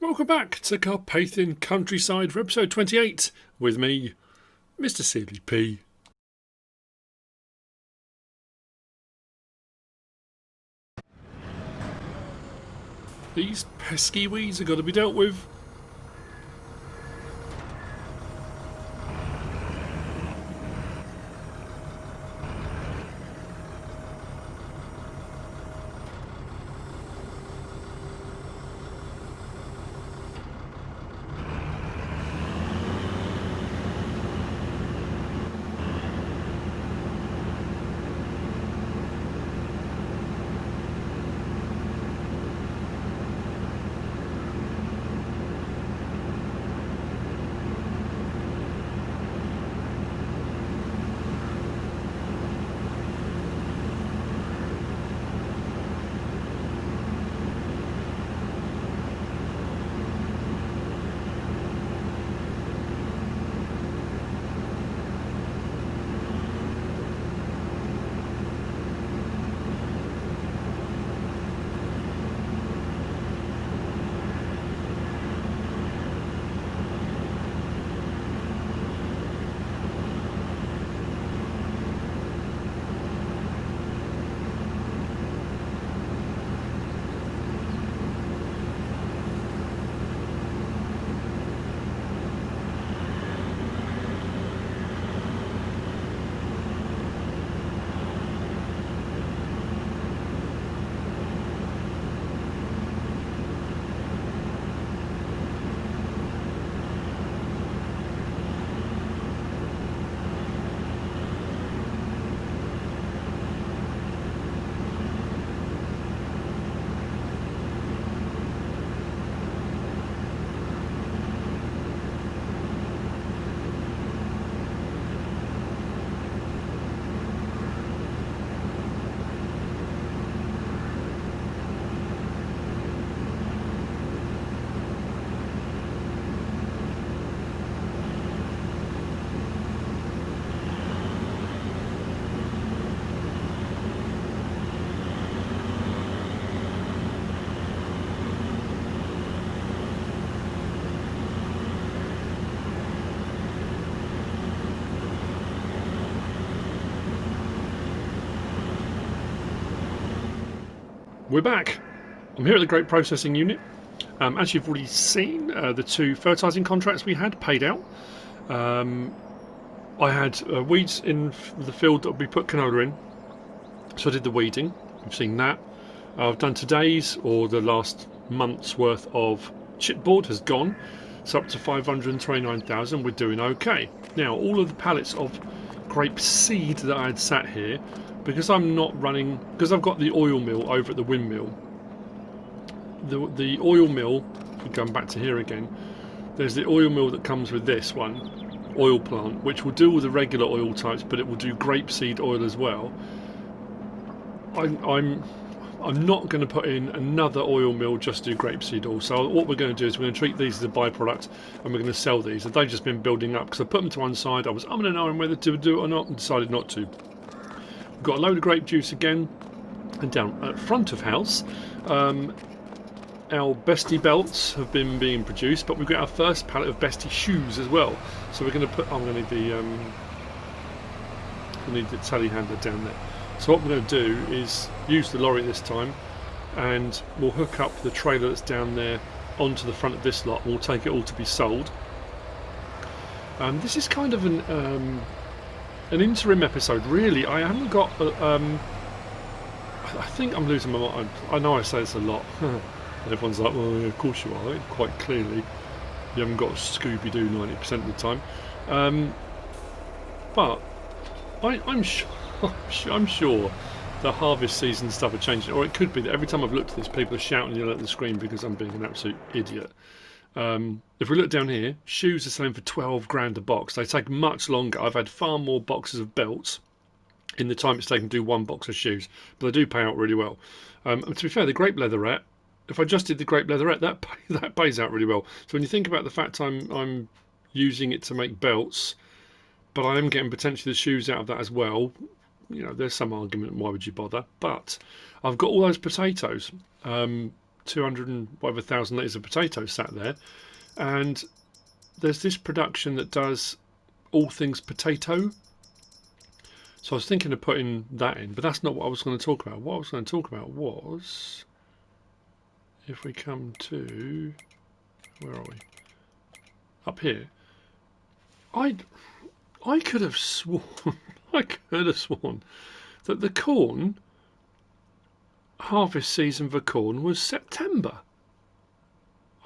Welcome back to Carpathian Countryside for episode 28 with me, MrSealyp. These pesky weeds have got to be dealt with. We're back. I'm here at the Grape Processing Unit. As you've already seen, the two fertilising contracts we had paid out. I had weeds in the field that we put canola in, so I did the weeding. You've seen that. I've done today's or the last month's worth of chipboard has gone. It's up to 529,000. We're doing okay. Now, all of the pallets of grape seed that I had sat here, because I'm not running, because I've got the oil mill over at the windmill. The oil mill, if we're going back to here again, there's the oil mill that comes with this one, oil plant, which will do all the regular oil types, but it will do grapeseed oil as well. I'm not going to put in another oil mill just to do grapeseed oil. So what we're going to do is we're going to treat these as a byproduct, and we're going to sell these. And they've just been building up because I put them to one side. I was umming and ahhing whether to do it or not, and decided not to. We've got a load of grape juice again, and down at front of house, our Bestie belts have been being produced, but we've got our first pallet of Bestie shoes as well. So we're going to put. I'm going to need the telehandler down there. So what we're going to do is use the lorry this time, and we'll hook up the trailer that's down there onto the front of this lot, and we'll take it all to be sold. This is kind of an interim episode, really. I haven't got. I think I'm losing my mind. I know I say this a lot. Everyone's like, well, yeah, of course you are. Quite clearly, you haven't got a Scooby-Doo 90% of the time. But I'm sure the harvest season stuff are changing, or it could be that every time I've looked at this, people are shouting at the screen because I'm being an absolute idiot. If we look down here, shoes are selling for 12 grand a box. They take much longer. I've had far more boxes of belts in the time it's taken to do one box of shoes, but they do pay out really well. And to be fair, the grape leatherette, if I just did the grape leatherette, that pays out really well. So when you think about the fact I'm using it to make belts, but I am getting potentially the shoes out of that as well, you know, there's some argument, why would you bother? But I've got all those potatoes. 200 and whatever thousand litres of potatoes sat there, and there's this production that does all things potato. So I was thinking of putting that in, but that's not what I was going to talk about. What I was going to talk about was, if we come to, where are we? Up here. I could have sworn, that the corn harvest season for corn was September.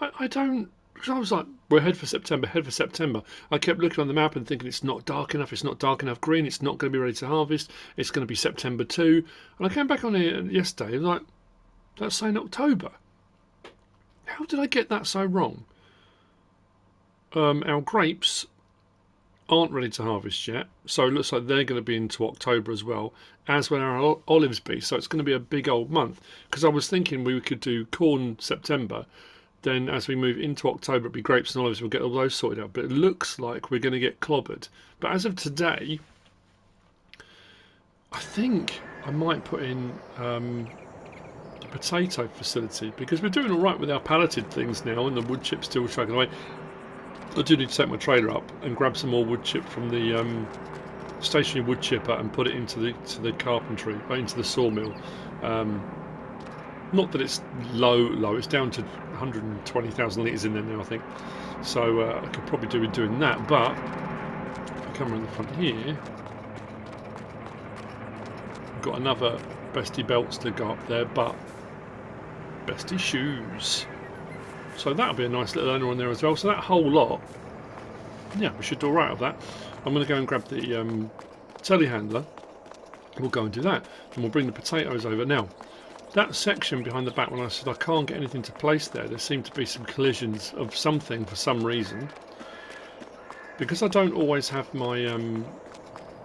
I don't, because I was like, we're head for September, head for September. I kept looking on the map and thinking it's not dark enough green, it's not going to be ready to harvest, it's going to be September 2. And I came back on here yesterday and like, that's saying October. How did I get that so wrong? Our grapes aren't ready to harvest yet, so it looks like they're going to be into October as well, as will our olives be, so it's going to be a big old month. Because I was thinking we could do corn September, then as we move into October it'll be grapes and olives, we'll get all those sorted out, but it looks like we're going to get clobbered. But as of today, I think I might put in the potato facility, because we're doing alright with our palleted things now and the wood chip's still chugging away. I do need to take my trailer up and grab some more wood chip from the stationary wood chipper and put it into the carpentry, into the sawmill. Not that it's low, it's down to 120,000 litres in there now, I think. So I could probably do with doing that, but if I come around the front here, I've got another bestie belts to go up there, but bestie shoes. So that'll be a nice little owner on there as well. So that whole lot, yeah, we should do alright with that. I'm going to go and grab the telehandler. We'll go and do that. And we'll bring the potatoes over. Now, that section behind the back, when I said I can't get anything to place there seemed to be some collisions of something for some reason. Because I don't always have my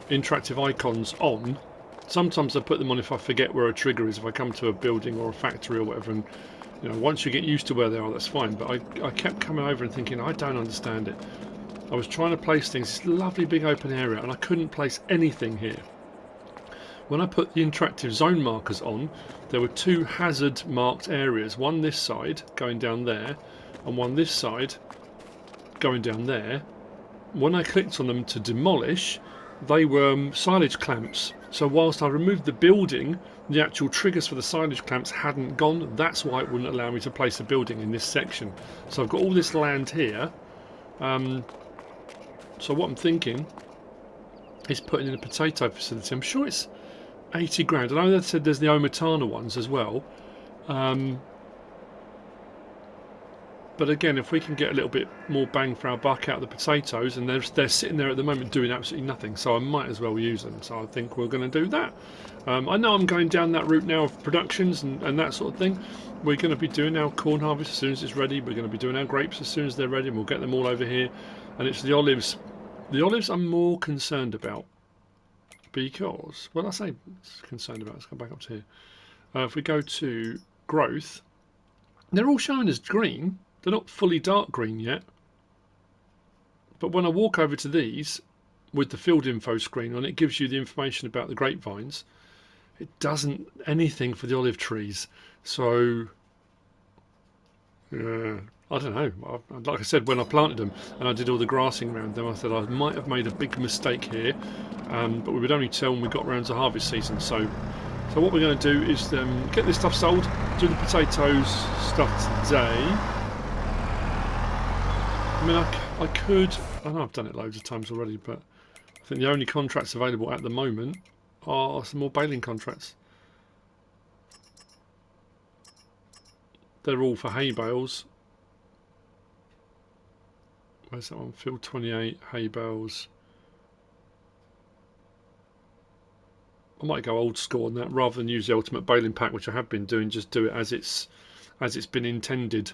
interactive icons on, sometimes I put them on if I forget where a trigger is, if I come to a building or a factory or whatever, and you know, once you get used to where they are, that's fine. But I kept coming over and thinking, I don't understand it. I was trying to place things, this lovely big open area, and I couldn't place anything here. When I put the interactive zone markers on, there were two hazard marked areas. One this side, going down there, and one this side, going down there. When I clicked on them to demolish, they were silage clamps. So whilst I removed the building, the actual triggers for the silage clamps hadn't gone. That's why it wouldn't allow me to place a building in this section. So I've got all this land here. So what I'm thinking is putting in a potato facility. I'm sure it's 80 grand. I know they said there's the Omatana ones as well. But again, if we can get a little bit more bang for our buck out of the potatoes, and they're sitting there at the moment doing absolutely nothing, so I might as well use them. So I think we're going to do that. I know I'm going down that route now of productions and that sort of thing. We're going to be doing our corn harvest as soon as it's ready. We're going to be doing our grapes as soon as they're ready, and we'll get them all over here. And it's the olives. The olives I'm more concerned about, because, well, I say concerned about, let's go back up to here. If we go to growth, they're all showing as green. They're not fully dark green yet. But when I walk over to these with the field info screen on, it gives you the information about the grapevines. It doesn't anything for the olive trees. So, I don't know. Like I said, when I planted them and I did all the grassing around them, I thought I might have made a big mistake here. But we would only tell when we got around to harvest season. So what we're going to do is get this stuff sold, do the potatoes stuff today. I mean, I could, I know I've done it loads of times already, but I think the only contracts available at the moment are some more baling contracts. They're all for hay bales. Where's that one? Field 28, hay bales. I might go old school on that rather than use the ultimate baling pack, which I have been doing. Just do it as it's been intended.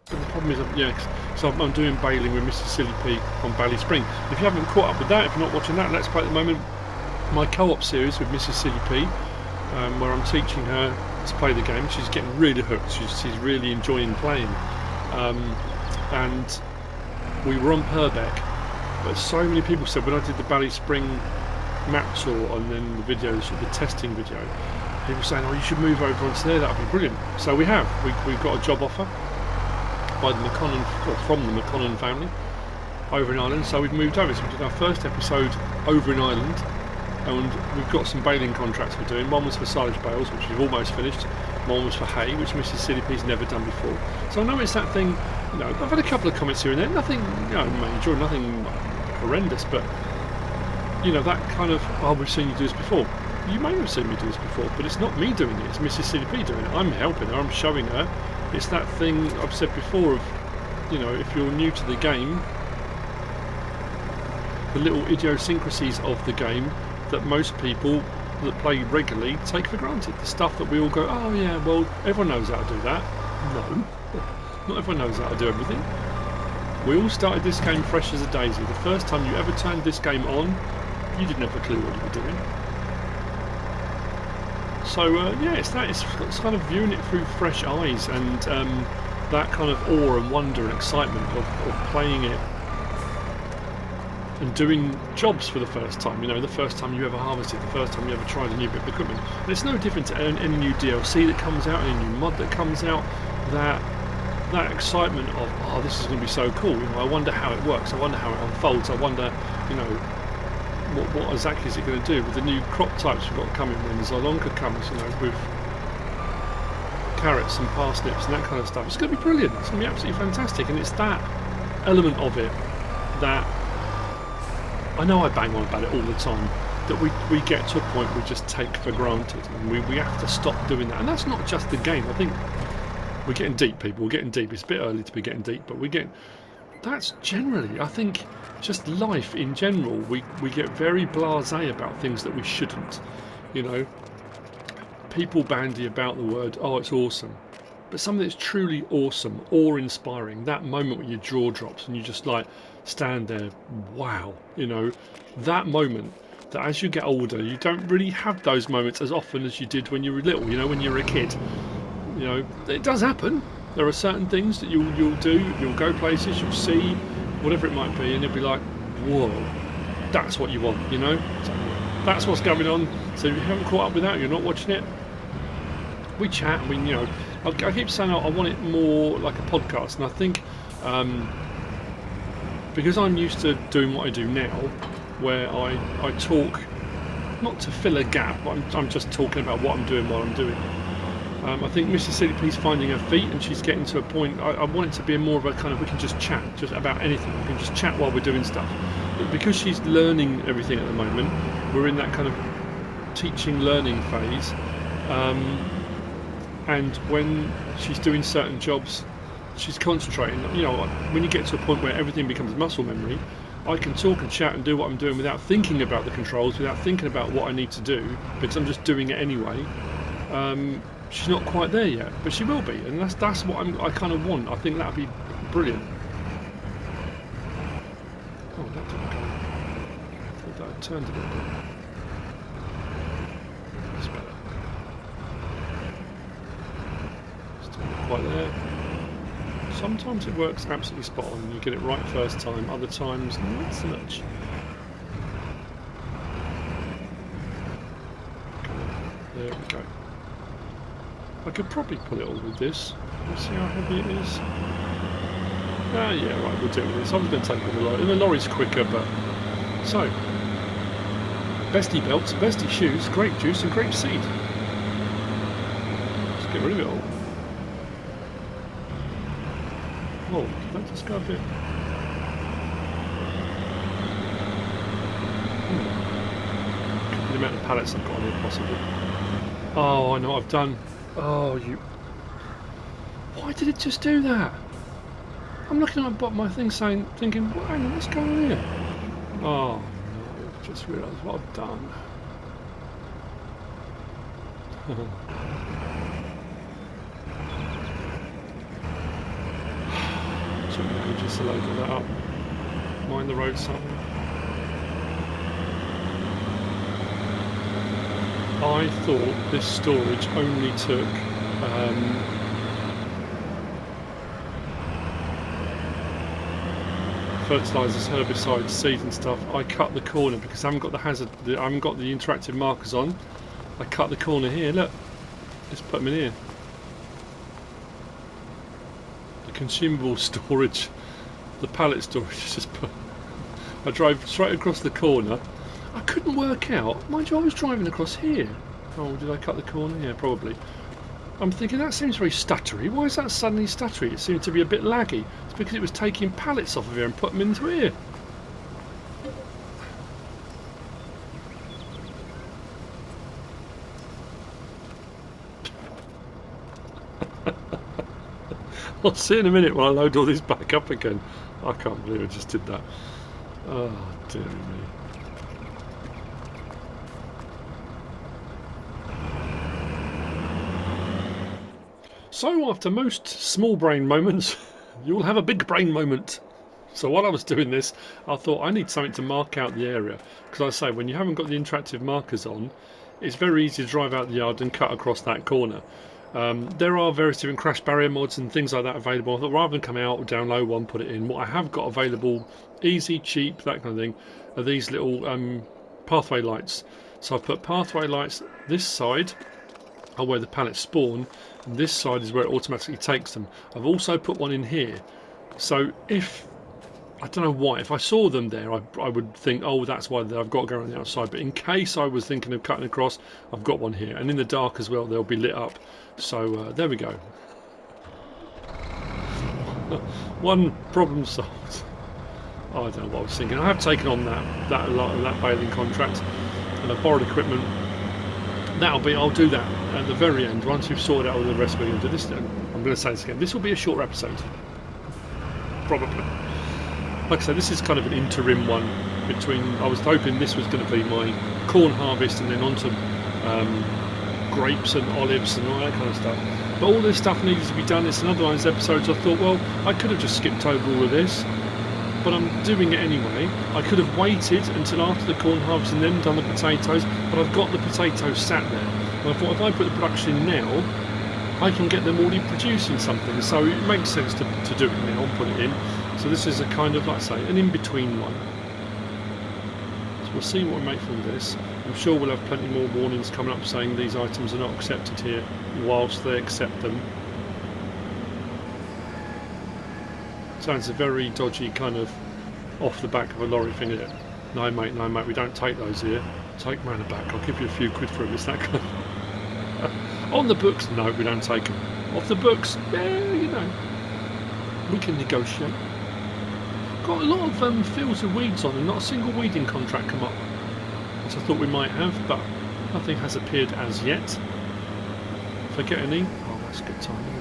But the problem is, yeah, so I'm doing baling with MrSealyp on Bally Spring. If you haven't caught up with that, if you're not watching that, Let's Play at the moment, my co-op series with MrSealyp, where I'm teaching her to play the game. She's getting really hooked. She's really enjoying playing. And we were on Purbeck, but so many people said when I did the Bally Spring map tour and then the video, the testing video, people saying, oh, you should move over onto there, that would be brilliant. So we have. We've got a job offer by the McConnell, or from the McConnell family over in Ireland, so we've moved over. So we did our first episode over in Ireland, and we've got some baling contracts we're doing. One was for silage bales, which we've almost finished. One was for hay, which MrSealyp's never done before. So I know it's that thing, you know, I've had a couple of comments here and there, nothing, you know, major, nothing horrendous, but, you know, that kind of, oh, we've seen you do this before. You may have seen me do this before, but it's not me doing it, it's MrSealyp doing it. I'm helping her, I'm showing her. It's that thing I've said before of, you know, if you're new to the game, the little idiosyncrasies of the game that most people that play regularly take for granted. The stuff that we all go, oh yeah, well, everyone knows how to do that. No, not everyone knows how to do everything. We all started this game fresh as a daisy. The first time you ever turned this game on, you didn't have a clue what you were doing. So yeah, it's that. It's kind of viewing it through fresh eyes, and that kind of awe and wonder and excitement of playing it and doing jobs for the first time. You know, the first time you ever harvested, the first time you ever tried a new bit of equipment. And it's no different to any new DLC that comes out, any new mod that comes out. That excitement of, oh, this is going to be so cool. You know, I wonder how it works. I wonder how it unfolds. I wonder, you know, what exactly is it going to do with the new crop types we've got coming when Zolonka comes, you know, with carrots and parsnips and that kind of stuff. It's going to be brilliant. It's going to be absolutely fantastic. And it's that element of it that I know I bang on about it all the time, that we get to a point we just take for granted, and we have to stop doing that. And that's not just the game. I think we're getting deep, people. We're getting deep. It's a bit early to be getting deep, but that's generally, I think, just life in general. We get very blasé about things that we shouldn't. You know, people bandy about the word, oh, it's awesome. But something that's truly awesome, awe-inspiring, that moment when your jaw drops and you just like stand there, wow, you know, that moment that as you get older, you don't really have those moments as often as you did when you were little, you know, when you were a kid. You know, it does happen. There are certain things that you'll do, you'll go places, you'll see, whatever it might be, and you'll be like, whoa, that's what you want, you know? So that's what's going on. So if you haven't caught up with that, you're not watching it, we chat, and we, you know, I keep saying I want it more like a podcast, and I think because I'm used to doing what I do now, where I talk, not to fill a gap, but I'm just talking about what I'm doing while I'm doing it. I think MrSealyp's finding her feet, and she's getting to a point. I want it to be more of a kind of, we can just chat just about anything. We can just chat while we're doing stuff. But because she's learning everything at the moment, we're in that kind of teaching, learning phase. And when she's doing certain jobs, she's concentrating. You know, when you get to a point where everything becomes muscle memory, I can talk and chat and do what I'm doing without thinking about the controls, without thinking about what I need to do, because I'm just doing it anyway. She's not quite there yet, but she will be, and that's what I kind of want. I think that'd be brilliant. Oh, that didn't go. I thought that had turned a little bit. That's better. Still not quite there. Sometimes it works absolutely spot on. You get it right first time. Other times, not so much. There we go. I could probably pull it all with this. Let's see how heavy it is. Ah, yeah, right, we'll do it with this. I was going to take it with the lorry. The lorry's quicker, but... So, bestie belts, bestie shoes, grape juice and grape seed. Let's get rid of it all. Oh, did that just go a bit... Could be the amount of pallets I've got on here, possibly. Oh, I know what I've done. Oh, you... Why did it just do that? I'm looking at my thing saying, thinking, hang on, what's going on here? Oh, no, I've just realised what I've done. Took me ages to load all that up. Mind the road something. I thought this storage only took fertilisers, herbicides, seeds and stuff. I cut the corner because I haven't got the hazard, I haven't got the interactive markers on. I cut the corner here, look. Let's put them in here. The consumable storage, the pallet storage is just put. I drove straight across the corner. I couldn't work out. Mind you, I was driving across here. Oh, did I cut the corner? Yeah, probably. I'm thinking that seems very stuttery. Why is that suddenly stuttery? It seemed to be a bit laggy. It's because it was taking pallets off of here and putting them into here. I'll see in a minute when I load all this back up again. I can't believe I just did that. Oh, dear me. So, after most small brain moments, you'll have a big brain moment. So while I was doing this, I thought I need something to mark out the area. Because I say, when you haven't got the interactive markers on, it's very easy to drive out the yard and cut across that corner. There are various different crash barrier mods and things like that available. I thought rather than come out or download one, put it in. What I have got available, easy, cheap, that kind of thing, are these little pathway lights. So I've put pathway lights this side, are where the pallets spawn, and this side is where it automatically takes them. I've also put one in here. So if, I don't know why, if I saw them there, I would think, oh, that's why I've got to go around the outside. But in case I was thinking of cutting across, I've got one here. And in the dark as well, they'll be lit up. So there we go. One problem solved. Oh, I don't know what I was thinking. I have taken on that baling contract, and I've borrowed equipment. I'll do that at the very end. Once we've sorted out all the rest, we're going to do this. I'm going to say this again. This will be a short episode. Probably. Like I said, this is kind of an interim one between. I was hoping this was going to be my corn harvest and then onto grapes and olives and all that kind of stuff. But all this stuff needed to be done. It's another one of those episodes. I thought, well, I could have just skipped over all of this, but I'm doing it anyway. I could have waited until after the corn harvest and then done the potatoes, but I've got the potatoes sat there. And I thought if I put the production in now, I can get them already producing something. So it makes sense to do it now and put it in. So this is a kind of, like I say, an in-between one. So we'll see what we make from this. I'm sure we'll have plenty more warnings coming up saying these items are not accepted here whilst they accept them. Sounds a very dodgy kind of off the back of a lorry thing, isn't it? No mate, we don't take those here. Take man back, I'll give you a few quid for them. It's that kind of... On the books, no, we don't take them. Off the books, yeah, you know, we can negotiate. Got a lot of fields of weeds on and not a single weeding contract come up, which I thought we might have, but nothing has appeared as yet. If I get any, oh, that's good timing.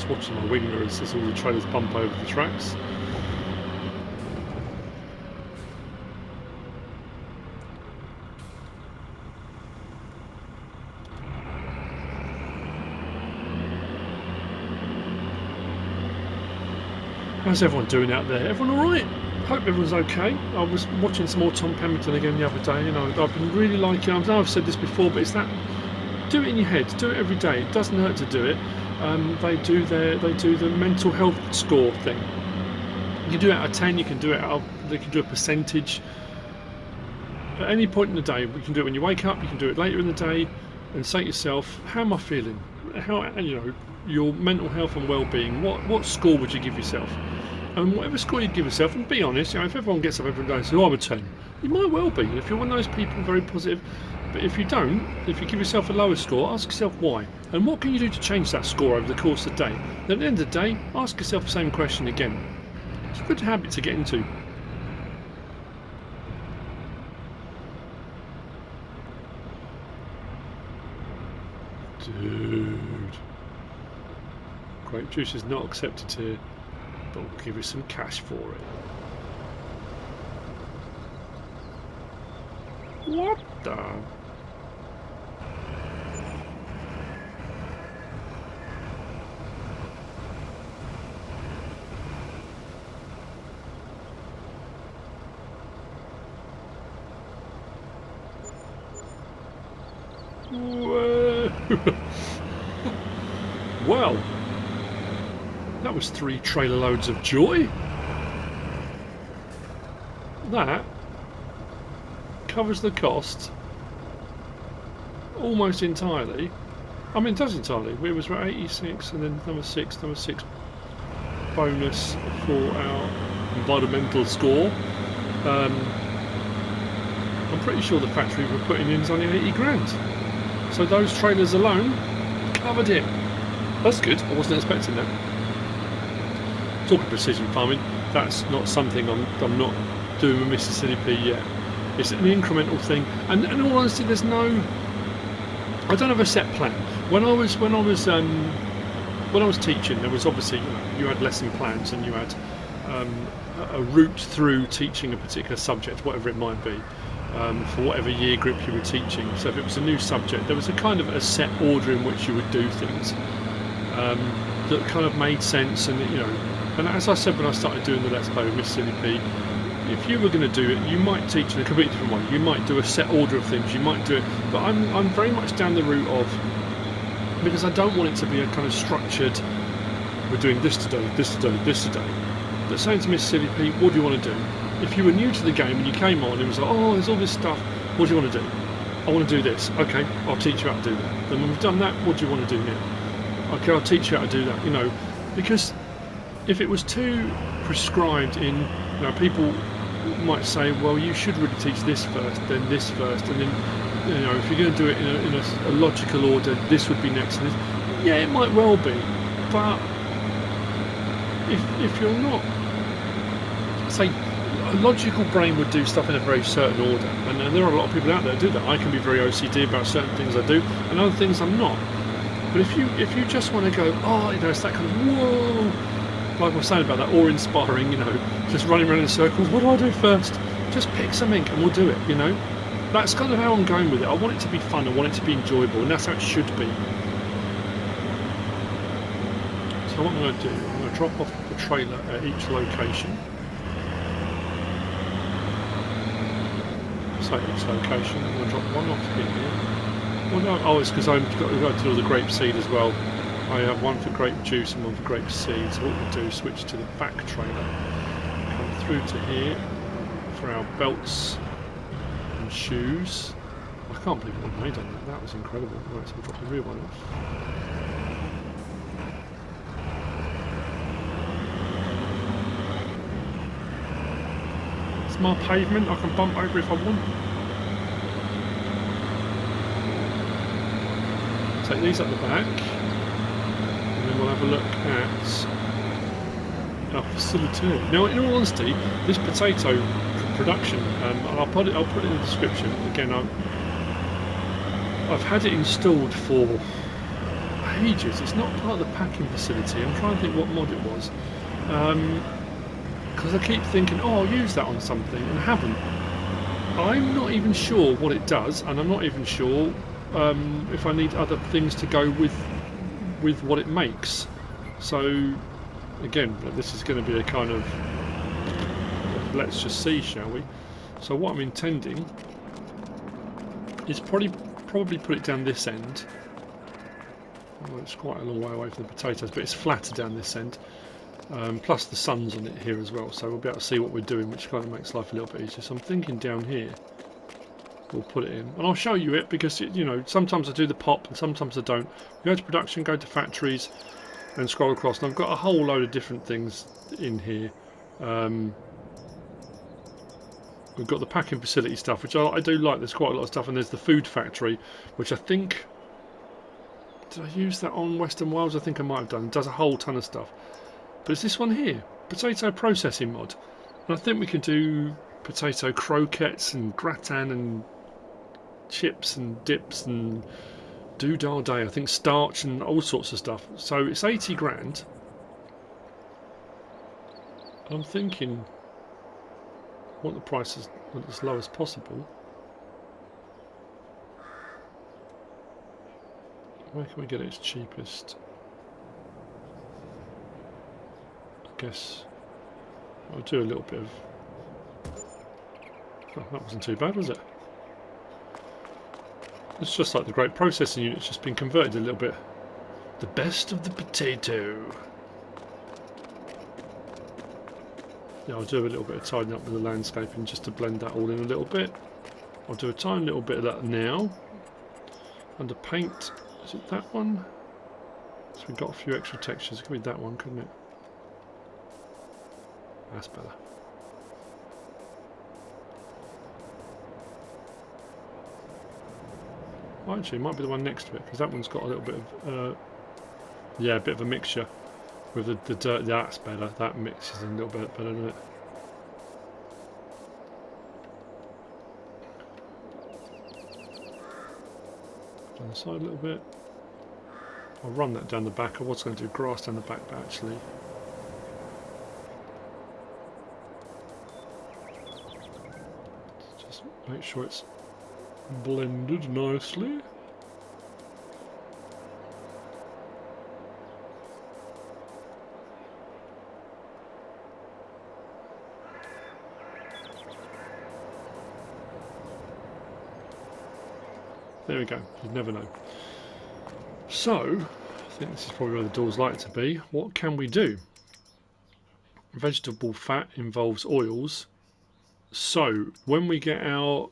Watching my wing mirrors as all the trailers bump over the tracks. How's everyone doing out there? Everyone alright? Hope everyone's okay. I was watching some more Tom Pemberton again the other day, and I've been really liking, I know I've said this before, but it's that, do it in your head, do it every day, it doesn't hurt to do it. They do the mental health score thing. You can do it out of 10. You can do it they can do a percentage. At any point in the day, you can do it when you wake up. You can do it later in the day, and say to yourself, "How am I feeling? How your mental health and well-being. What score would you give yourself? And whatever score you give yourself, and be honest. If everyone gets up every day and says, "Oh, I'm a 10," you might well be. If you're one of those people very positive. But if you don't, if you give yourself a lower score, ask yourself why. And what can you do to change that score over the course of the day? Then at the end of the day, ask yourself the same question again. It's a good habit to get into. Dude. Grape juice is not accepted here, but we'll give you some cash for it. What the... Whoa. Well, that was 3 trailer loads of joy. That covers the cost almost entirely. I mean, it does entirely. We was at 86, and then number six bonus for our environmental score. I'm pretty sure the factory we're putting in is only 80 grand. So those trailers alone covered it. That's good. I wasn't expecting that. Talking precision farming, that's not something I'm not doing with MrSealyp yet. It's an incremental thing, and in all honesty, I don't have a set plan. When I was teaching, there was obviously, you had lesson plans and you had a route through teaching a particular subject, whatever it might be, for whatever year group you were teaching. So if it was a new subject, there was a kind of a set order in which you would do things that kind of made sense. And and as I said when I started doing the Let's Play with MrSealyp, if you were going to do it, you might teach in a completely different way. You might do a set order of things. You might do it, but I'm very much down the route of, because I don't want it to be a kind of structured, we're doing this today, this today, this today. But saying to MrSealyp, what do you want to do? If you were new to the game and you came on, it was like, oh, there's all this stuff. What do you want to do? I want to do this. Okay, I'll teach you how to do that. Then when we've done that, what do you want to do now? Okay, I'll teach you how to do that. Because if it was too prescribed in, people might say, well, you should really teach this first, then this first, and then, if you're going to do it in a logical order, this would be next. And this. Yeah, it might well be, but if you're not, say, a logical brain would do stuff in a very certain order, and there are a lot of people out there who do that. I can be very OCD about certain things I do, and other things I'm not. But if you just want to go, it's that kind of whoa, like I was saying about that, awe-inspiring, just running around in circles. What do I do first? Just pick something and we'll do it. That's kind of how I'm going with it. I want it to be fun. I want it to be enjoyable, and that's how it should be. So what I'm going to do, I'm going to drop off the trailer at each location. So each location, I'm going to drop one off here. Well, no, it's because I've got to do the grape seed as well. I have one for grape juice and one for grape seed. So what we'll do is switch to the back trailer, come through to here for our belts and shoes. I can't believe what I made on that. That was incredible. Right, so we'll drop the rear one off. It's my pavement. I can bump over if I want. Take these up the back, and then we'll have a look at our facility. Now, in all honesty, this potato production, I'll put it in the description. Again, I've had it installed for ages. It's not part of the packing facility. I'm trying to think what mod it was, because I keep thinking, I'll use that on something, and I haven't. I'm not even sure what it does, and I'm not even sure if I need other things to go with what it makes. So again, this is going to be a kind of let's just see, shall we? So what I'm intending is probably put it down this end. Well, it's quite a long way away from the potatoes, but it's flatter down this end. Plus the sun's on it here as well, so we'll be able to see what we're doing, which kind of makes life a little bit easier. So I'm thinking down here we'll put it in, and I'll show you it, because sometimes I do the pop and sometimes I don't. Go to production, go to factories, and scroll across, and I've got a whole load of different things in here. We've got the packing facility stuff, which I do like. There's quite a lot of stuff, and there's the food factory, which I think, did I use that on Western Wales? I think I might have done. It does a whole ton of stuff. But it's this one here, potato processing mod, and I think we can do potato croquettes and gratin and chips and dips and doodah, I think starch and all sorts of stuff. So it's 80 grand. I'm thinking I want the prices as low as possible. Where can we get it as cheapest? I guess I'll do a little bit of... Oh, that wasn't too bad, was it? It's just like the great processing unit's just been converted a little bit. The best of the potato. Yeah, I'll do a little bit of tidying up with the landscaping just to blend that all in a little bit. I'll do a tiny little bit of that now. Under paint, is it that one? So we've got a few extra textures. It could be that one, couldn't it? That's better. Well, actually, it might be the one next to it because that one's got a little bit of, yeah, a bit of a mixture with the dirt. That's better. That mixes a little bit better, doesn't it? Down the side a little bit. I'll run that down the back. I was going to do grass down the back, but actually. Just make sure it's blended nicely. There we go, you never know. So, I think this is probably where the door's like to be. What can we do? Vegetable fat involves oils. So, when we get our...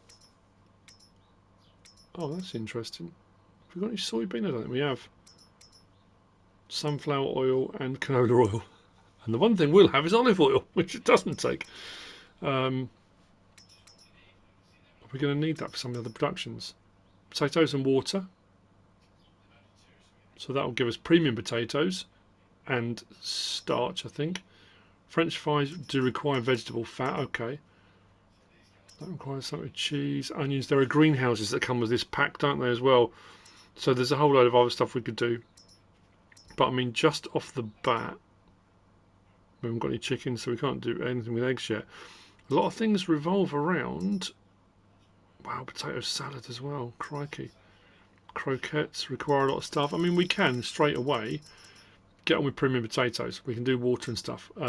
Oh, that's interesting. Have we got any soybean? I don't think we have. Sunflower oil and canola oil. And the one thing we'll have is olive oil, which it doesn't take. Are we going to need that for some of the other productions? Potatoes and water. So that will give us premium potatoes and starch, I think. French fries do require vegetable fat, okay. That requires something with cheese, onions. There are greenhouses that come with this pack, don't they, as well? So there's a whole load of other stuff we could do. But I mean, just off the bat, we haven't got any chickens, so we can't do anything with eggs yet. A lot of things revolve around... Wow, potato salad as well, crikey. Croquettes require a lot of stuff. I mean, we can straight away get on with premium potatoes. We can do water and stuff. I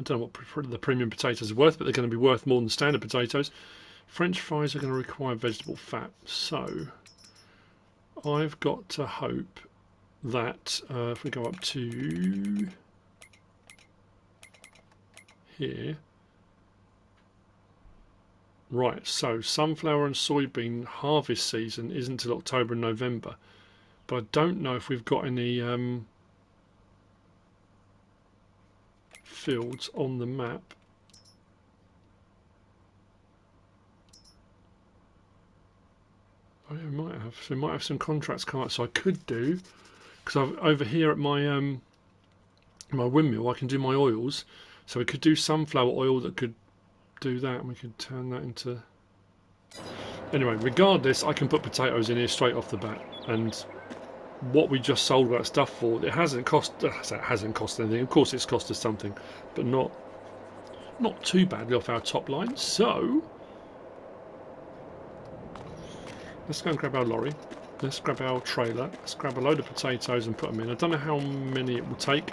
don't know what the premium potatoes are worth, but they're going to be worth more than standard potatoes. French fries are going to require vegetable fat. So I've got to hope that if we go up to here. Right, so sunflower and soybean harvest season isn't until October and November. But I don't know if we've got any fields on the map. Oh yeah, we might have. So we might have some contracts come up. So I could do, because over here at my my windmill I can do my oils. So we could do sunflower oil that could do that, and we could turn that into... Anyway, regardless, I can put potatoes in here straight off the bat, and what we just sold that stuff for, it hasn't cost anything. Of course it's cost us something, but not too badly off our top line. So let's go and grab our lorry, let's grab our trailer, let's grab a load of potatoes and put them in. I don't know how many it will take.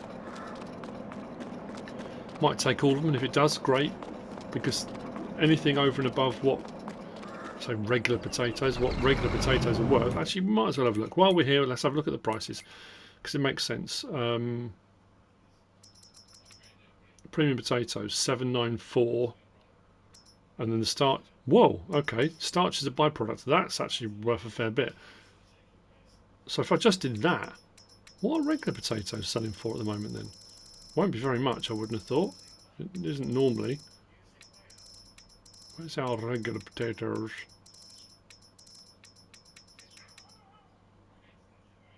Might take all of them, and if it does, great, because anything over and above what, say, regular potatoes, what regular potatoes are worth, actually we might as well have a look. While we're here, let's have a look at the prices, because it makes sense. Premium potatoes, $7.94, and then the starch, whoa, okay, starch is a byproduct. That's actually worth a fair bit. So if I just did that, what are regular potatoes selling for at the moment then? Won't be very much, I wouldn't have thought. It isn't normally. Where's our regular potatoes?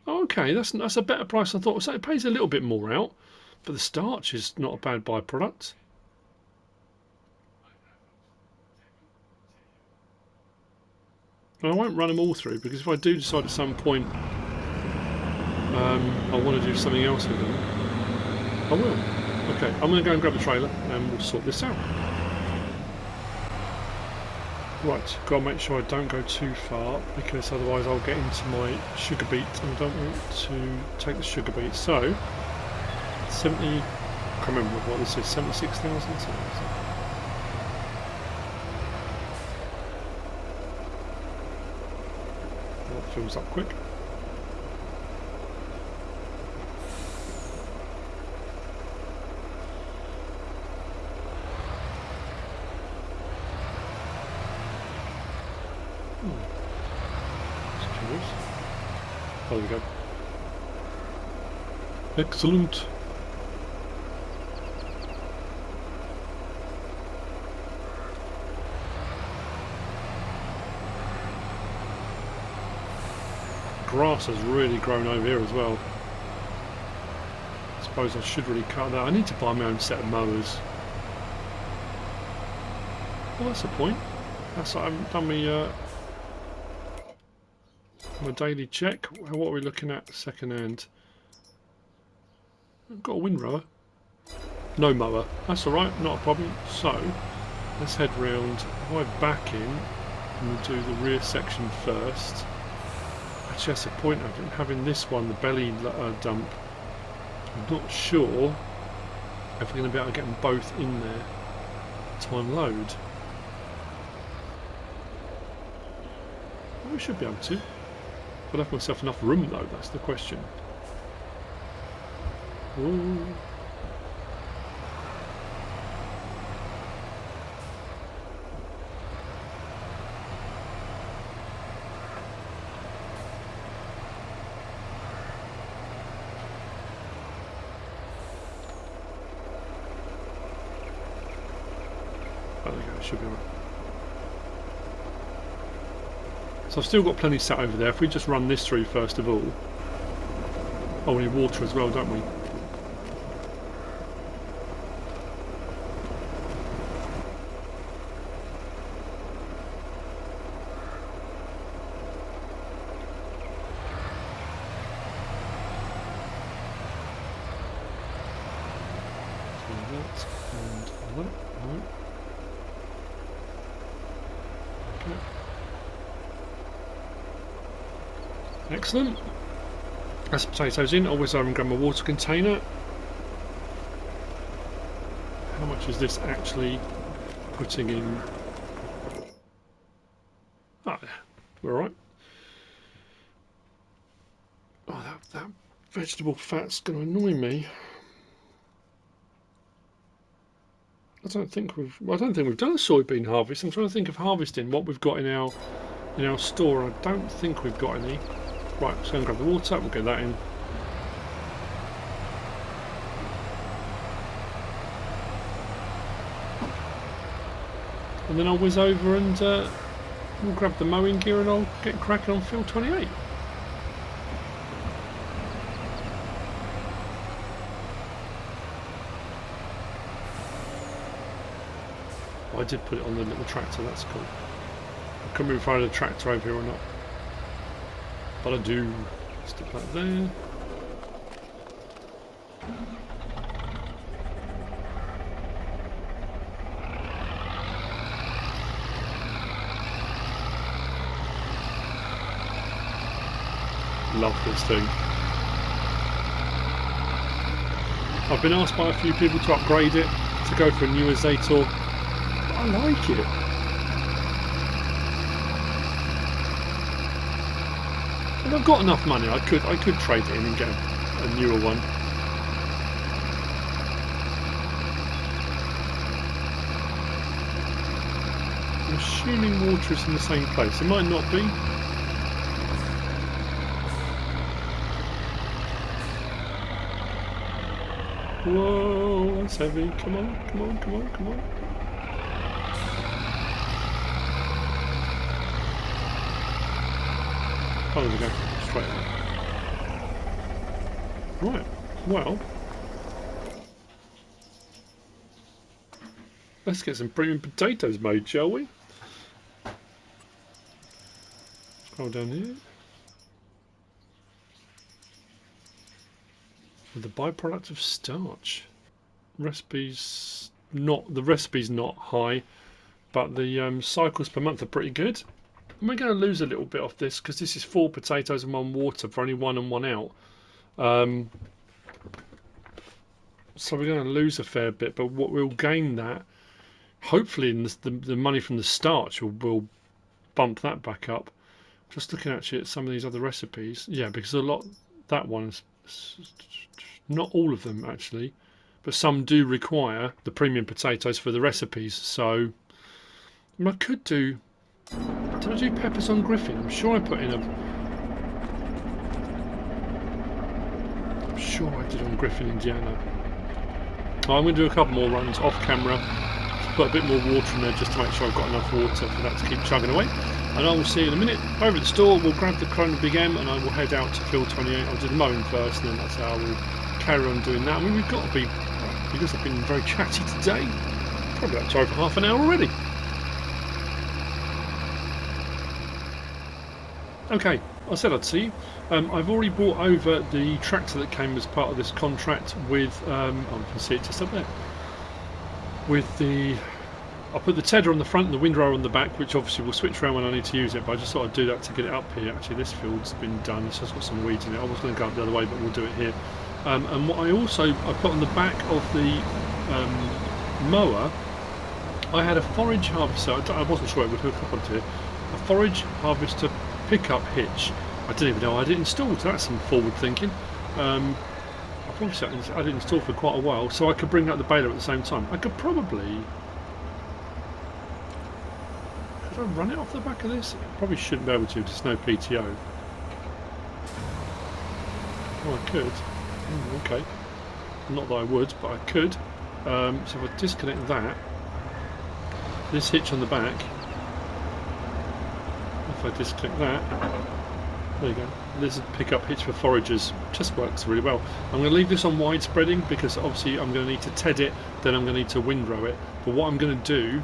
Okay, that's a better price than I thought. So it pays a little bit more out, but the starch is not a bad byproduct. And I won't run them all through, because if I do decide at some point I want to do something else with them, I will. Okay, I'm going to go and grab the trailer and we'll sort this out. Right, got to make sure I don't go too far, because otherwise I'll get into my sugar beet, and I don't want to take the sugar beet. So 70, I can't remember what this is, 76,000. fills up quick. There we go. Excellent. Grass has really grown over here as well. I suppose I should really cut that. I need to buy my own set of mowers. Well, that's the point. That's I haven't done my daily check. What are we looking at second hand? I've got a windrower. No mower. That's alright, not a problem. So, let's head round. If I back in, and we'll do the rear section first. Actually, that's the point of having this one, the belly dump. I'm not sure if we're going to be able to get them both in there to unload. Well, we should be able to. If I left myself enough room though, that's the question. Ooh. There we go, should be alright. So I've still got plenty sat over there. If we just run this through first of all. Oh, we need water as well, don't we? Excellent. That's potatoes in. Always over and grab my water container. How much is this actually putting in? Ah, we're alright. Oh, that vegetable fat's going to annoy me. I don't think we've done a soybean harvest. I'm trying to think of harvesting what we've got in our store. I don't think we've got any. Right, let's go and grab the water, we'll get that in. And then I'll whiz over and we'll grab the mowing gear and I'll get cracking on field 28. Oh, I did put it on the little tractor, that's cool. I couldn't remember if I had a tractor over here or not. But I do. Stick that there. Love this thing. I've been asked by a few people to upgrade it, to go for a newer Zetor. I like it. If I've got enough money, I could trade it in and get a newer one. I'm assuming water is in the same place. It might not be. Whoa, that's heavy. Come on, come on, come on, come on. Oh, there we go. Straight away. Right, well. Let's get some premium potatoes made, shall we? Scroll down here. With the byproduct of starch. Recipe's not, the recipe's not high, but the cycles per month are pretty good. And we're going to lose a little bit off this because this is 4 potatoes and 1 water for only 1 and 1 out. So we're going to lose a fair bit, but what we'll gain that, hopefully in the money from the starch will bump that back up. Just looking actually at some of these other recipes, yeah, because a lot, that one's, not all of them actually, but some do require the premium potatoes for the recipes. So I could do, did I do peppers on Griffin? I'm sure I put in a, I'm sure I did on Griffin, Indiana. I'm going to do a couple more runs off camera, put a bit more water in there just to make sure I've got enough water for that to keep chugging away. And I will see you in a minute. Over at the store, we'll grab the Chrono Big M and I will head out to field 28. I'll do the mowing first, and then that's how I will carry on doing that. I mean, we've got to be, because I've been very chatty today, probably up to over half an hour already. Okay, I said I'd see you. I've already brought over the tractor that came as part of this contract with, I can see it just up there, with the, I'll put the tedder on the front and the windrower on the back, which obviously will switch around when I need to use it, but I just thought I'd do that to get it up here. Actually, this field's been done, it's just got some weeds in it. I was going to go up the other way, but we'll do it here. And what I put on the back of the mower, I had a forage harvester. I wasn't sure it would hook up onto it. A forage harvester pickup hitch. I didn't even know I had it installed, so that's some forward thinking. I've obviously had it installed for quite a while, so I could bring out the baler at the same time. I could probably... Could I run it off the back of this? I probably shouldn't be able to, there's no PTO. Oh, I could. Okay. Not that I would, but I could. So if I disconnect that, this hitch on the back, if I disconnect that, there you go. This is a pickup hitch for foragers. Just works really well. I'm going to leave this on wide spreading because obviously I'm going to need to TED it, then I'm going to need to windrow it. But what I'm going to do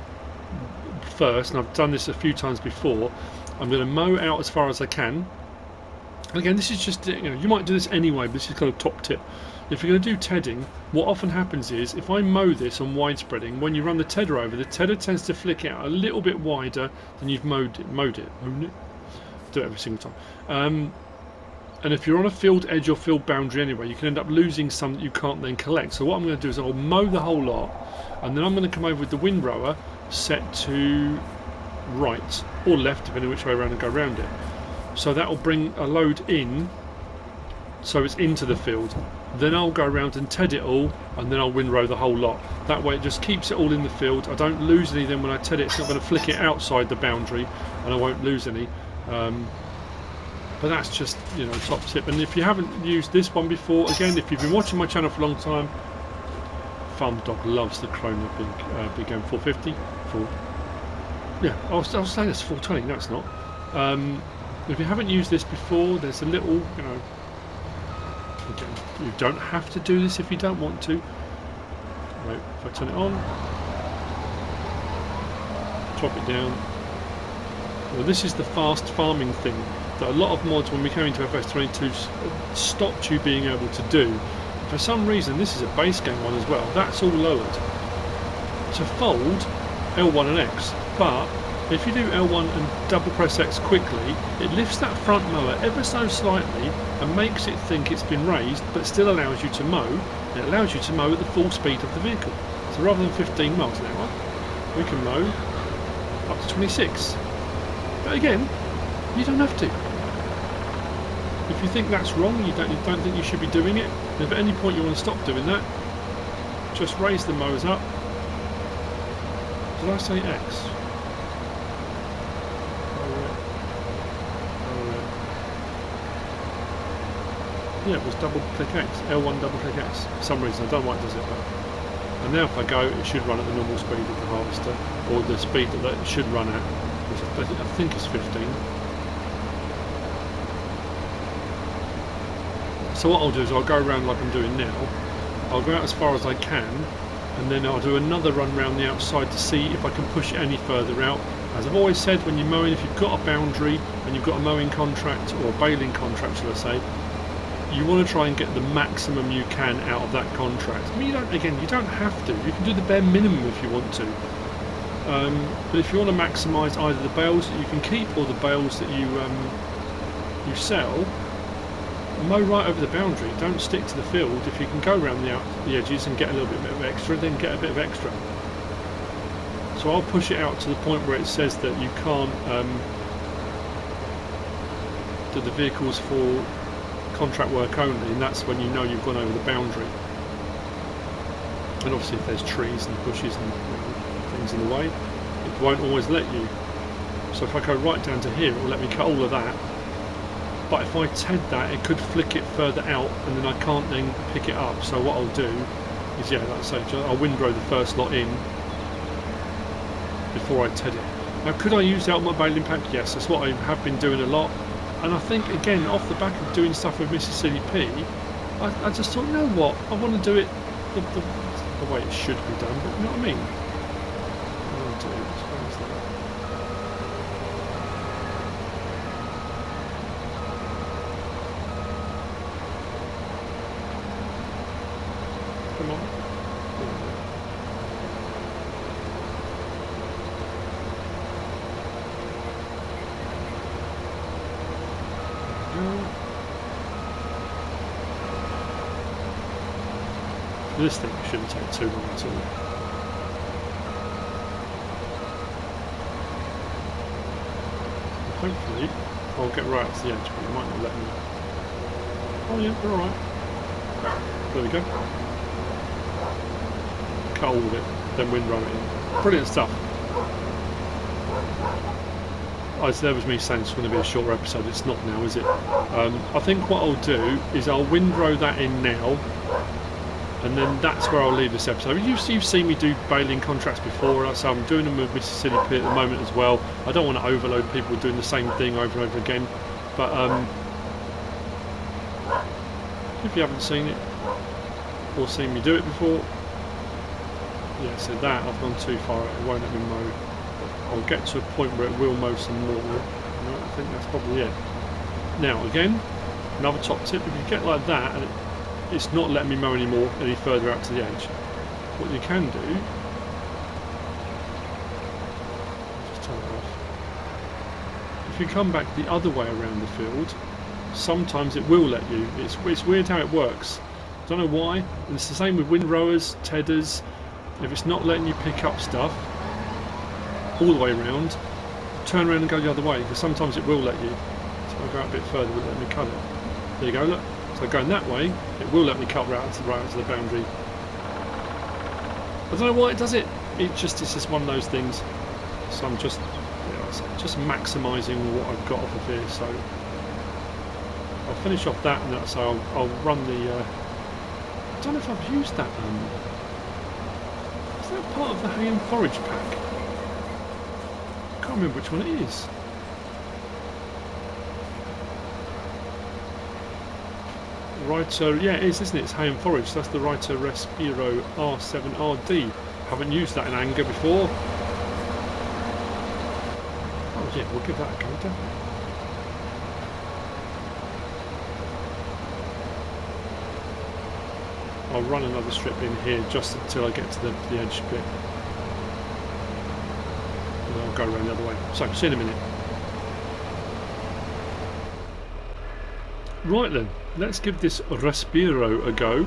first, and I've done this a few times before, I'm going to mow out as far as I can. And again, this is just, you might do this anyway, but this is kind of top tip. If you're going to do tedding, what often happens is, if I mow this on wide spreading, when you run the tedder over, the tedder tends to flick out a little bit wider than you've mowed it. Do it every single time. And if you're on a field edge or field boundary anyway, you can end up losing some that you can't then collect. So what I'm going to do is I'll mow the whole lot, and then I'm going to come over with the windrower set to right or left, depending which way around, and go around it. So that will bring a load in, so it's into the field. Then I'll go around and TED it all, and then I'll windrow the whole lot. That way it just keeps it all in the field. I don't lose any. Then when I TED it, it's not going to flick it outside the boundary, and I won't lose any. But that's just, top tip. And if you haven't used this one before, again, if you've been watching my channel for a long time, Farm Dog loves the Chrono Big M450. Yeah, I was saying it's 420. No, it's not. If you haven't used this before, there's a little, again, you don't have to do this if you don't want to. Right, if I turn it on, drop it down. Well, this is the fast farming thing that a lot of mods, when we came into FS22, stopped you being able to do. For some reason, this is a base game one as well. That's all lowered to fold L1 and X, but if you do L1 and double press X quickly, it lifts that front mower ever so slightly and makes it think it's been raised, but still allows you to mow. It allows you to mow at the full speed of the vehicle. So rather than 15 miles an hour, we can mow up to 26. But again, you don't have to. If you think that's wrong, you don't think you should be doing it, if at any point you want to stop doing that, just raise the mowers up. Did I say X? Yeah, it was double click X, L1 double click X. For some reason, I don't know why it does it, but... And now if I go, it should run at the normal speed of the harvester, or the speed that it should run at, which I think is 15. So what I'll do is I'll go around like I'm doing now. I'll go out as far as I can, and then I'll do another run around the outside to see if I can push it any further out. As I've always said, when you're mowing, if you've got a boundary and you've got a mowing contract, or a baling contract, shall I say, you want to try and get the maximum you can out of that contract. I mean, you don't have to. You can do the bare minimum if you want to. But if you want to maximise either the bales that you can keep or the bales that you sell, mow right over the boundary. Don't stick to the field. If you can go around the edges and get a little bit of extra, then get a bit of extra. So I'll push it out to the point where it says that you can't after the vehicles for contract work only, and that's when you know you've gone over the boundary. And obviously if there's trees and bushes and things in the way, it won't always let you. So if I go right down to here, it will let me cut all of that. But if I TED that, it could flick it further out, and then I can't then pick it up. So what I'll do is, yeah, like I say, I'll windrow the first lot in before I TED it. Now, could I use the ultimate baling pack? Yes, that's what I have been doing a lot. And I think, again, off the back of doing stuff with MrSealyp, I just thought, you know what, I want to do it the way it should be done, but you know what I mean? What I want to do is, where's that? Come on. This thing shouldn't take too long at all. Hopefully I'll get right up to the edge, but it might not let me. Oh yeah, we're alright. There we go. Cut all of it, then windrow it in. Brilliant stuff. There was me saying it's going to be a shorter episode. It's not now, is it? I think what I'll do is I'll windrow that in now, and then that's where I'll leave this episode. You've seen me do baling contracts before, so I'm doing them with MrSealyp at the moment as well. I don't want to overload people doing the same thing over and over again, but if you haven't seen it or seen me do it before, yeah, so that I've gone too far. It won't let me mow. I'll get to a point where it will mow some more. No, I think that's probably it. Now again, another top tip: if you get like that and it's not letting me mow anymore any further out to the edge, what you can do, just turn it off. If you come back the other way around the field, sometimes it will let you. It's weird how it works. I don't know why. And it's the same with windrowers, tedders. If it's not letting you pick up stuff all the way around, turn around and go the other way, because sometimes it will let you. So I'll go out a bit further, it will let me cut it. There you go, look. So going that way, it will let me cut right out to the boundary. I don't know why it does it. It's just one of those things. So I'm just maximising what I've got off of here. So I'll finish off that, and so I'll run the. I don't know if I've used that. Is that part of the hay and forage pack? I can't remember which one it is. Reiter, yeah, it is, isn't it? It's hay and forage. That's the Reiter Respiro R7s. Haven't used that in anger before. Oh yeah, we'll give that a go, definitely. I'll run another strip in here just until I get to the edge bit. And I'll go around the other way. So, see you in a minute. Right then, let's give this Respiro a go.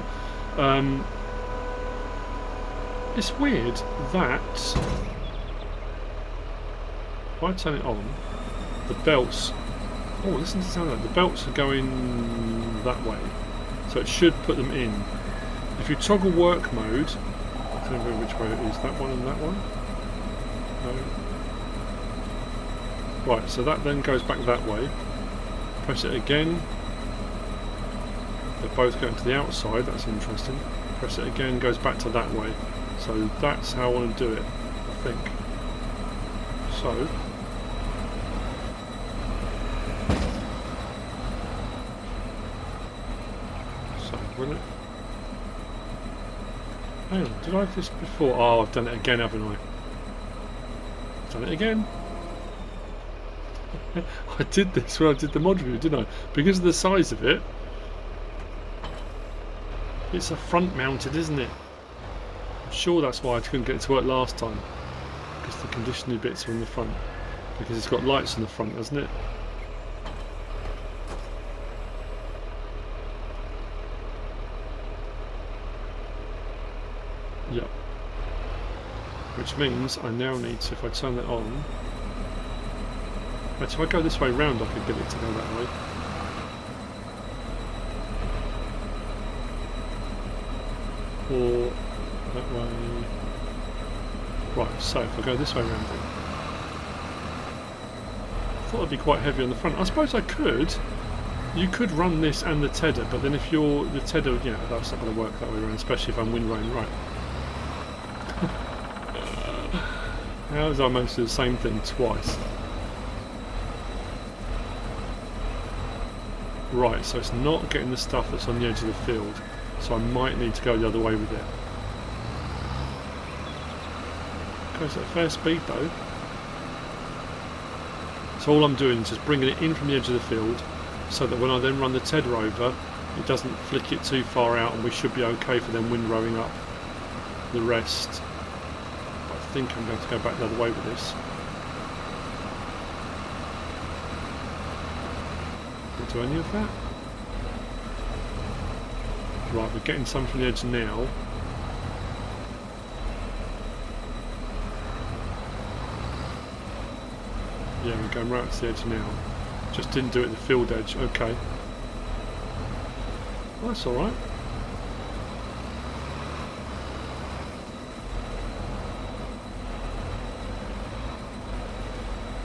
It's weird that if I turn it on, the belts. Oh, listen to the sound of that. The belts are going that way, so it should put them in. If you toggle work mode, I don't know which way it is. That one and that one. No. Right, so that then goes back that way. Press it again. They're both going to the outside, that's interesting. Press it again, goes back to that way. So that's how I want to do it, I think. So will it? Hang on, did I have this before? Oh, I've done it again, haven't I? Done it again. I did this when I did the mod review, didn't I? Because of the size of it, it's a front mounted, isn't it? I'm sure that's why I couldn't get it to work last time, because the conditioning bits are in the front, because it's got lights in the front, hasn't it? Yep. Which means I now need to, if I turn that on, but if I go this way round I could get it to go that way. or that way. Right, so if I go this way around then. I thought it'd be quite heavy on the front. I suppose I could. You could run this and the tedder, but then if you're the tedder, yeah, that's not going to work that way around, especially if I'm windrowing right. How is I managed to do the same thing twice? Right, so it's not getting the stuff that's on the edge of the field, so I might need to go the other way with it. Goes at a fair speed though. So all I'm doing is just bringing it in from the edge of the field, so that when I then run the tedder over, it doesn't flick it too far out, and we should be okay for them windrowing up the rest. But I think I'm going to go back the other way with this. Did I do any of that? Right, we're getting some from the edge now. Yeah, we're going right to the edge now. Just didn't do it at the field edge. Okay. Well, that's alright.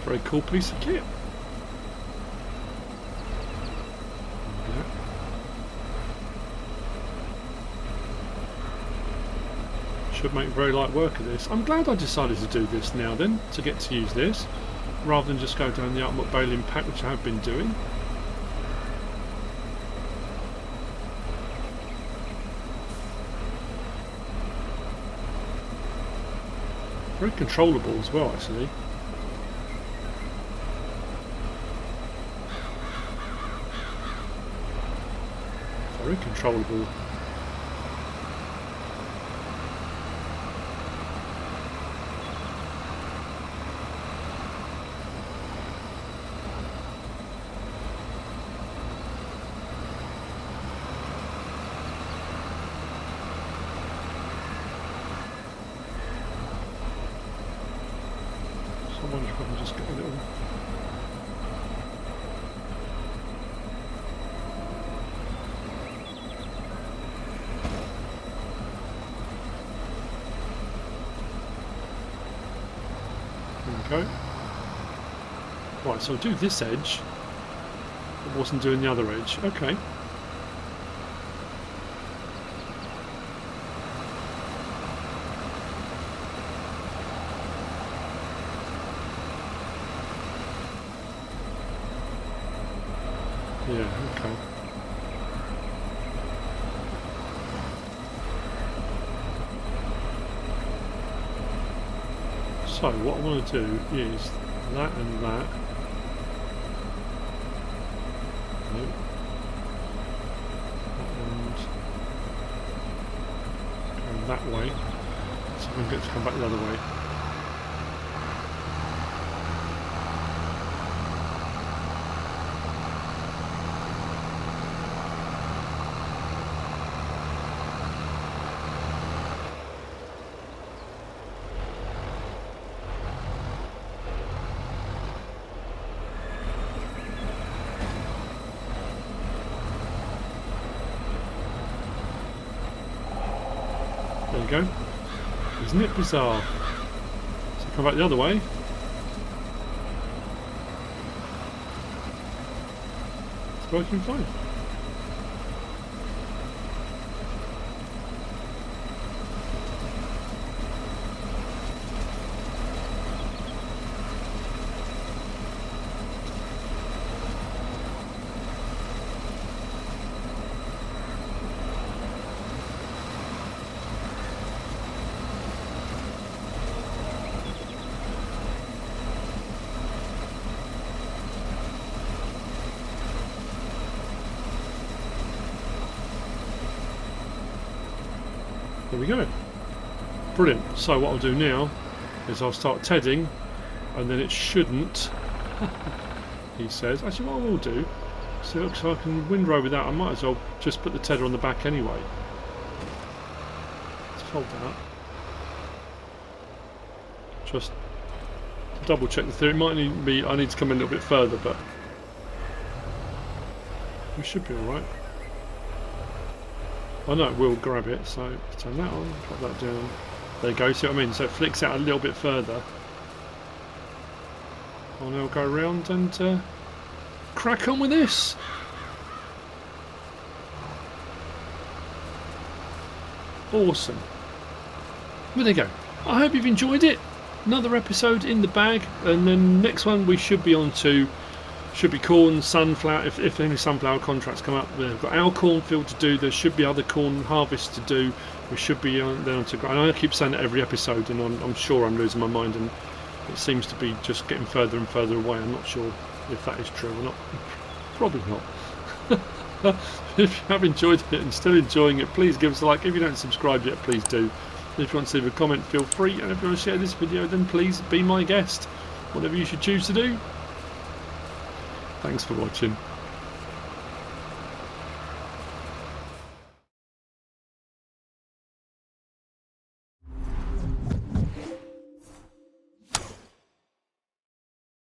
Very cool piece of kit. Yeah. Should make very light work of this. I'm glad I decided to do this now then, to get to use this, rather than just go down the ultimate baling pack, which I have been doing. Very controllable as well, actually. Very controllable. I wonder if I can just get a little... There we go. Right, so I'll do this edge. I wasn't doing the other edge. Okay. Yeah, okay. So what I want to do is that and that. No. And go that way. So I can get to come back the other way. There you go. Isn't it bizarre? So come back the other way. It's working fine. There we go. Brilliant. So what I'll do now is I'll start tedding, and then it shouldn't, he says. Actually, what I will do, so it looks like I can windrow with that. I might as well just put the tedder on the back anyway. Let's fold that up. Just double check the theory. It might need be, I need to come in a little bit further, but we should be alright. I know it will grab it, so turn that on, drop that down. There you go, see what I mean? So it flicks out a little bit further. I'll now go around and crack on with this. Awesome. Well, there you go. I hope you've enjoyed it. Another episode in the bag, and then next one we should be on to should be corn, sunflower. If any sunflower contracts come up, we've got our cornfield to do. There should be other corn harvests to do. We should be on there to. I know I keep saying that every episode, and I'm sure I'm losing my mind, and it seems to be just getting further and further away. I'm not sure if that is true or not. Probably not. If you have enjoyed it and still enjoying it, please give us a like. If you don't subscribe yet, please do. If you want to leave a comment, feel free. And if you want to share this video, then please be my guest. Whatever you should choose to do. Thanks for watching.